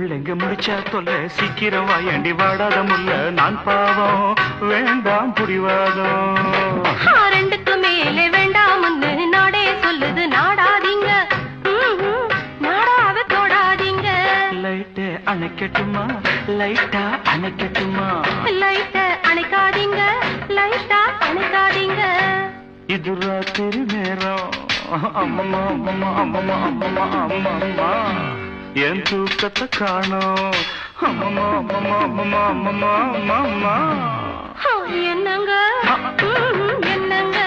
முள்ளெங்க முடிச்சா தொல்ல சீக்கிரம் வாயண்டி வாடாத முல்ல நான் பாவம் வேண்டாம் புடிவாதம் ரெண்டுக்கு மேலே வேண்டாம் நாடே சொல்லுது நாடாதீங்க நாடாத தொடாதீங்க லைட்டே அணைக்கட்டுமா லைட்டா அணைக்கட்டுமா லைட்ட அணைக்காதீங்க லைட்டா அணைக்காதீங்க இது ராத்திரி நேரம் அம்மம்மா அம்மம்மா அம்மம்மா அம்மம்மா அம்மம்மா என் தூக்கத்தை காணோம் அம்மம்மா அம்மம்மா அம்மம்மா அம்மம்மா அம்மம்மா என்னங்க என்னங்க